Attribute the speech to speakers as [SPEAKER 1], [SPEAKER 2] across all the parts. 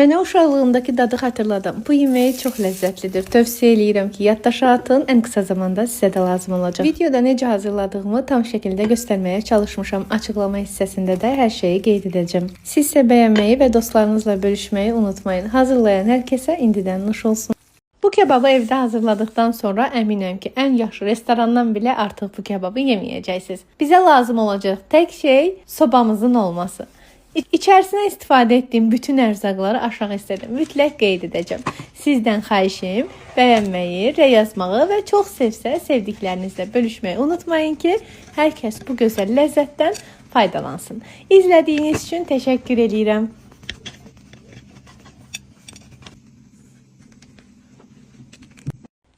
[SPEAKER 1] Mənə uşaqlığımdakı dadı xatırladım. Bu yemək çox ləzzətlidir. Tövsiyə edirəm ki, yaddaşa atın, ən qısa zamanda sizə də lazım olacaq. Videoda necə hazırladığımı tam şəkildə göstərməyə çalışmışam. Açıqlama hissəsində də hər şeyi qeyd edəcəm. Siz isə bəyənməyi və dostlarınızla bölüşməyi unutmayın. Hazırlayan hər kəsə indidən nuş olsun. Bu kebabı evdə hazırladıktan sonra əminəm ki, ən yaxşı restorandan belə artıq bu kebabı yeməyəcəksiniz. Bizə lazım olacaq tək şey sobamızın olması. İçərisinə istifadə etdiyim bütün ərzaqları aşağı hissədə mütləq qeyd edəcəm. Sizdən xahişim bəyənməyi, rəy yazmağı və çox sevsə sevdiklərinizlə bölüşməyi unutmayın ki, hər kəs bu gözəl ləzzətdən faydalansın. İzlədiyiniz üçün təşəkkür edirəm.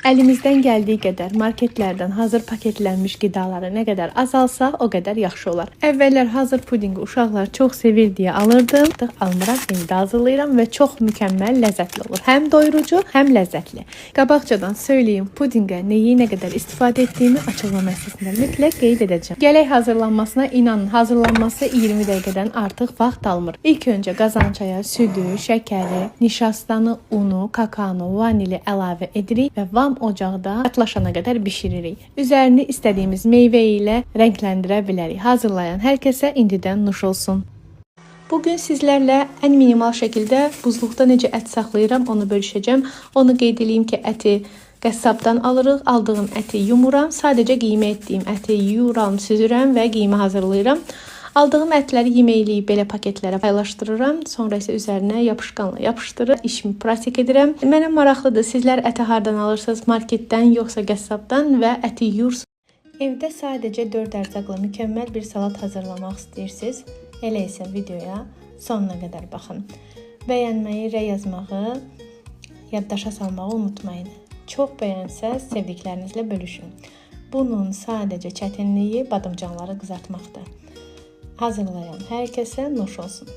[SPEAKER 1] Əlimizdən gəldiyi qədər marketlərdən hazır paketlənmiş qidaları nə qədər azalsaq, o qədər yaxşı olar. Əvvəllər hazır pudingi uşaqlar çox sevir deyə alırdım. Almıram, indi hazırlayıram və çox mükəmməl ləzzətli olur. Həm doyurucu, həm ləzzətli. Qabaqcadan söyləyim, pudinqə nəyi nə qədər istifadə etdiyimi açıqlama hissəsində mütləq qeyd edəcəm. Gələk hazırlanmasına, inanın, hazırlanması 20 dəqiqədən artıq vaxt almır. İlk öncə qazançaya südü, şəkəri, nişastanı, unu, kakaonu, vanili əlavə edirik və ocaqda qatlaşana qədər bişiririk. Üzərini istədiyimiz meyvə ilə rəngləndirə bilərik. Hazırlayan hər kəsə indidən nuş olsun. Bugün sizlərlə ən minimal şəkildə buzluqda necə ət saxlayıram, onu bölüşəcəm. Onu qeyd edeyim ki, əti qəssabdan alırıq. Aldığım əti yumuram. Sadəcə qiyma etdiyim əti yuyuram, süzürəm və qiyma hazırlayıram. Aldığım ətləri yeməkliyib belə paketlərə paylaşdırıram. Sonra isə üzərinə yapışqanla yapışdırıb işimi pratik edirəm. Mənə maraqlıdır, sizlər əti hardan alırsınız? Marketdən, yoxsa qəssabdan və əti yuyursunuz? Evdə sadəcə 4 ərzaqla mükəmməl bir salat hazırlamaq istəyirsiniz. Elə isə videoya sonuna qədər baxın. Bəyənməyi, rəy yazmağı, yaddaşa salmağı unutmayın. Çox bəyənsəz sevdiklərinizlə bölüşün. Bunun sadəcə çətinliyi badımcanları qızartmaqdır. Hazırlayan hər kəsə nuş olsun.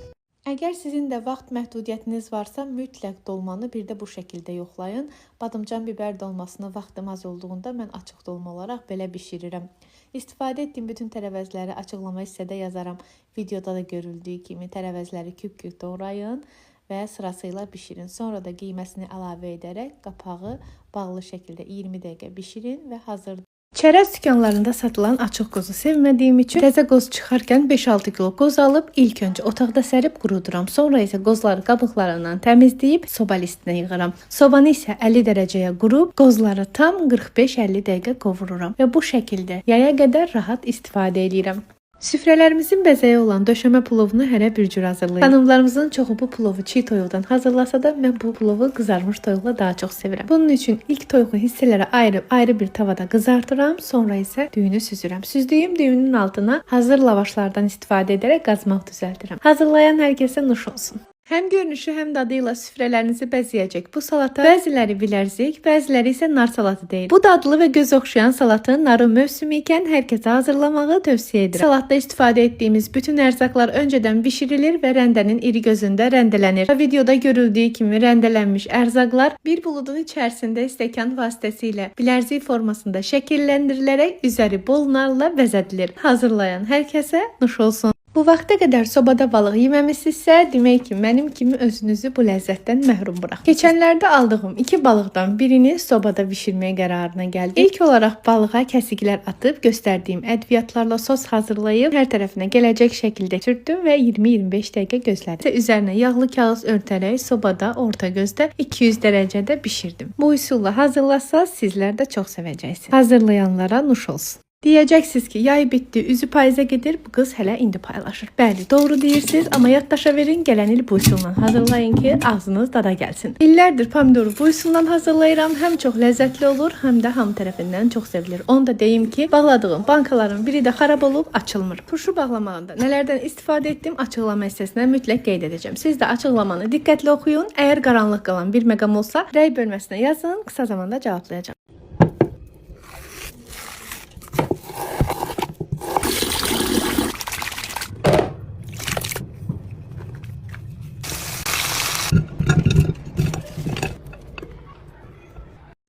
[SPEAKER 1] Əgər sizin də vaxt məhdudiyyətiniz varsa, mütləq dolmanı bir də bu şəkildə yoxlayın. Badımcan biber dolmasını vaxtım az olduğunda mən açıq dolma olaraq belə bişirirəm. İstifadə etdiyim bütün tərəvəzləri açıqlama hissədə yazaram. Videoda da görüldüyü kimi tərəvəzləri küp-küp doğrayın və sırasıyla bişirin. Sonra da qiyməsini əlavə edərək qapağı bağlı şəkildə 20 dəqiqə bişirin və hazırdır. Çərəz dükanlarında satılan açıq qozu sevmədiyim üçün təzə qoz çıxarkən 5-6 kilo qoz alıb ilk öncə otaqda sərib quruduram. Sonra isə qozları qabıqlarından təmizləyib soba listinə yığıram. Sobanı isə 50 dərəcəyə qurub qozları tam 45-50 dəqiqə qovururam və bu şəkildə yaya qədər rahat istifadə edirəm. Süfrələrimizin bəzəyi olan döşəmə plovunu hərə bir cür hazırlayır. Xanımlarımızın çoxu bu plovu çiğ toyuqdan hazırlasa da mən bu plovu qızarmış toyuqla daha çox sevirəm. Bunun üçün ilk toyuğu hissələrə ayırıb ayrı bir tavada qızartıram, sonra isə düyünü süzürəm. Süzdüyüm düyünün altına hazır lavaşlardan istifadə edərək qazmaq düzəldirəm. Hazırlayan hər kəsə nuş olsun. Həm görünüşü, həm dadıyla süfrələrinizi bəzəyəcək bu salata bəziləri bilərzik, bəziləri isə nar salatı deyil. Bu dadlı və göz oxşayan salatı narı mövsümü ikən hər kəsə hazırlamağı tövsiyə edirəm. Salatda istifadə etdiyimiz bütün ərzaqlar öncədən bişirilir və rəndənin iri gözündə rəndələnir. Videoda görüldüyü kimi rəndələnmiş ərzaqlar bir buludun içərisində stəkan vasitəsilə bilərzik formasında şəkillendirilərək üzəri bol narla bəzədilir. Hazırlayan hər kəsə nuş olsun. Bu vaxta qədər sobada balıq yeməmisinizsə, demək ki, mənim kimi özünüzü bu ləzzətdən məhrum burax. Keçənlərdə aldığım 2 balıqdan birini sobada bişirməyə qərarına gəldim. İlk olaraq balığa kəsiklər atıb göstərdiyim ədviyyatlarla sos hazırlayıb hər tərəfinə gələcək şəkildə sürtdüm və 20-25 dəqiqə gözlədim. Üzərinə yağlı kağız örtərək sobada orta gözdə 200 dərəcədə bişirdim. Bu üsulla hazırlasanız sizlər də çox sevəcəksiniz. Hazırlayanlara nuş olsun. Deyəcəksiniz ki, yay bitdi, üzü payıza gedir, bu qız hələ indi paylaşır. Bəli, doğru deyirsiniz, amma yaddaşa verin, gələn il bu üsulla hazırlayın ki, ağzınız dada gəlsin. İllərdir pomidoru bu üsulla hazırlayıram, həm çox ləzzətli olur, həm də hamı tərəfindən çox sevilir. Onu da deyim ki, bağladığım bankaların biri də xarab olub açılmır. Turşu bağlamağında nələrdən istifadə etdim açıqlama hissəsinə mütləq qeyd edəcəm. Siz də açıqlamanı diqqətli oxuyun, əgər qaranlıq qalan bir məqam olsa, rəy bölməsinə yazın, qısa zamanda cavablayacağım.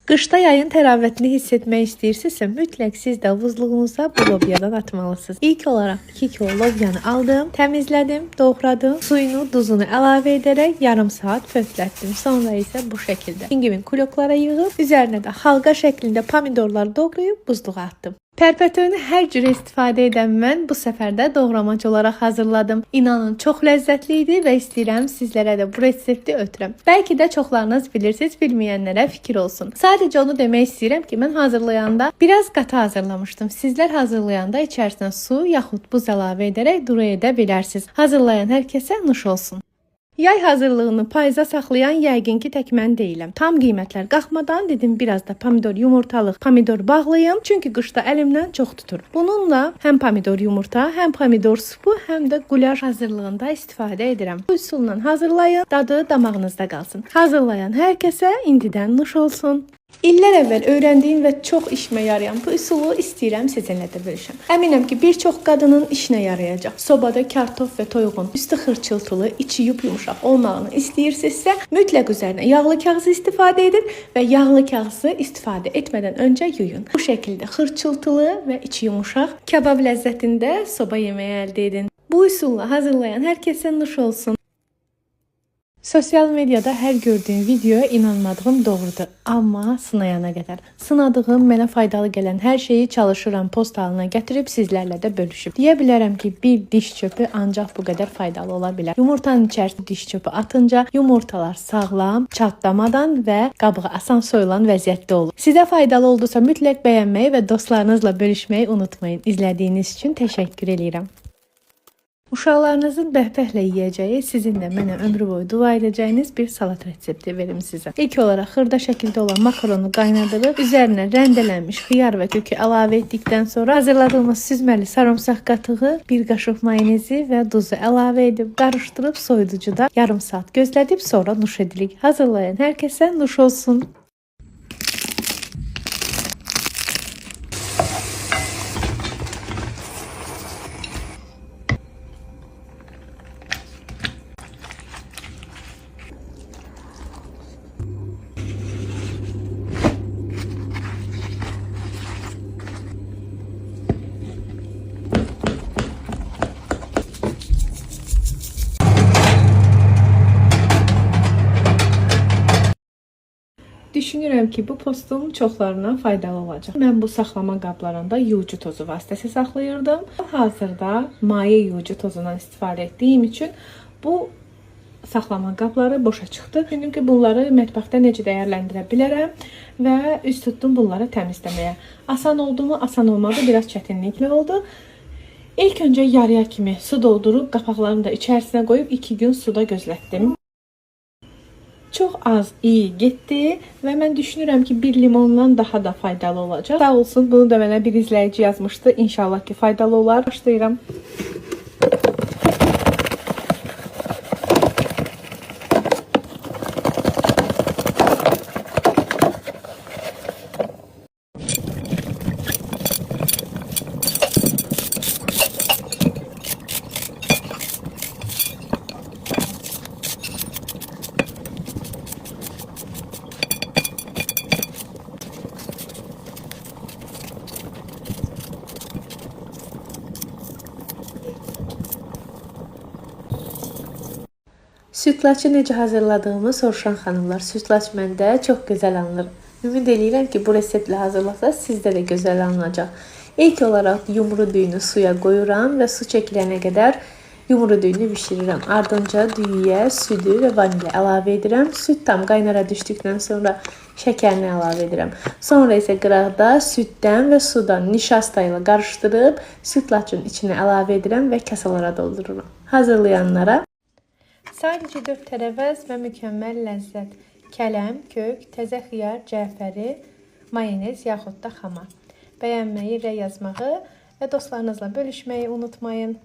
[SPEAKER 1] Qışda yayın təravətini hiss etmək istəyirsinizsə, mütləq siz də buzluğunuza bu lobyadan atmalısınız. İlk olaraq 2 kilo lobyanı aldım, təmizlədim, doğradım, suyunu, duzunu əlavə edərək yarım saat pörtlətdim. Sonra isə bu şəkildə pingimin kuloklara yığıb, üzərinə də halqa şəklində pomidorları doğrayıb buzluğa atdım. Pərpətöyünü hər cürə istifadə edən mən bu səfər də doğramac olaraq hazırladım. İnanın, çox ləzzətli idi və istəyirəm sizlərə də bu resepti ötürəm. Bəlkə də çoxlarınız bilirsiniz, bilməyənlərə fikir olsun. Sadəcə onu demək istəyirəm ki, mən hazırlayanda biraz qatı hazırlamışdım. Sizlər hazırlayanda içərisinə su yaxud buz əlavə edərək duru edə bilərsiniz. Hazırlayan hər kəsə nuş olsun. Yay hazırlığını payıza saxlayan yəqin ki, tək mən deyiləm. Tam qiymətlər qalxmadan dedim biraz da pomidor yumurtalıq pomidor bağlayım. Çünki qışda əlimdən çox tutur. Bununla həm pomidor yumurta, həm pomidor supu, həm də gulyaj hazırlığında istifadə edirəm. Bu üsulla hazırlayın, dadı damağınızda qalsın. Hazırlayan hər kəsə indidən nuş olsun. İllər əvvəl öyrəndiyim və çox işimə yarayan bu üsulu istəyirəm sizinlə də bölüşəm. Əminəm ki, bir çox qadının işinə yarayacaq. Sobada kartof və toyuğun üstü xırçıltılı, içi yumşaq olmağını istəyirsinizsə, mütləq üzərinə yağlı kağızı istifadə edin və yağlı kağızı istifadə etmədən öncə yuyun. Bu şəkildə xırçıltılı və içi yumşaq kabab ləzzətində soba yeməyi əldə edin. Bu üsulla hazırlayan hər kəsə nuş olsun. Sosial mediada hər gördüyüm videoya inanmadığım doğrudur. Amma sınayana qədər. Sınadığım, mənə faydalı gələn hər şeyi çalışıram post halına gətirib sizlərlə də bölüşüb. Deyə bilərəm ki, bir diş çöpü ancaq bu qədər faydalı ola bilər. Yumurtanın içərisinə diş çöpü atınca yumurtalar sağlam, çatlamadan və qabığı asan soyulan vəziyyətdə olur. Sizə faydalı oldusa mütləq bəyənməyi və dostlarınızla bölüşməyi unutmayın. İzlədiyiniz üçün təşəkkür edirəm. Uşaqlarınızın bəhbəhlə yeyəcəyi, sizin də mənə ömrü boyu dua edəcəyiniz bir salat resepti verim sizə. İlk olaraq xırda şəkildə olan makaronu qaynadırıq, üzərinə rəndələnmiş xiyar və kökü əlavə etdikdən sonra hazırladığımız süzməli sarımsaq qatığı, bir qaşıq mayonezi və duzu əlavə edib qarışdırıb soyuducuda yarım saat gözlədib sonra nuş edirik. Hazırlayan hər kəsə nuş olsun. Düşünürəm ki, bu postum çoxlarına faydalı olacaq. Mən bu saxlama qablarında yuyucu tozu vasitəsi saxlayırdım. Hazırda maye yuyucu tozundan istifadə etdiyim üçün bu saxlama qabları boşa çıxdı. Düşündüm ki, bunları mətbəxdə necə dəyərləndirə bilərəm və üst tutdum bunları təmizləməyə. Asan oldu mu? Asan olmadı. Biraz çətinlikli oldu. İlk öncə yarıya kimi su doldurub qapaqlarını da içərisinə qoyub 2 gün suda gözlətdim. Çox az iyi getdi və mən düşünürəm ki, bir limondan daha da faydalı olacaq. Sağ olsun, bunu da mənə bir izləyici yazmışdı. İnşallah ki, faydalı olar. Başlayıram. Sütlaçı necə hazırladığımı soruşan xanımlar, sütlaç məndə çox gözəl alınır. Ümid edirəm ki, bu reseptlə hazırlasaz sizdə də gözəl alınacaq. İlk olaraq yumru düyünü suya qoyuram və su çəkilənə qədər yumru düyünü bişirirəm. Ardınca düyüyə südü və vanilya əlavə edirəm. Süd tam qaynara düşdükdən sonra şəkərini əlavə edirəm. Sonra isə qıraqda süddən və sudan nişasta ilə qarışdırıb sütlaçın içinə əlavə edirəm və kasalara doldururam. Hazırlayanlara sadəcə 4 tərəvəz və mükəmməl ləzzət, kələm, kök, təzə xiyar, cəfəri, mayonez yaxud da xamar. Bəyənməyi, rəy yazmağı və dostlarınızla bölüşməyi unutmayın.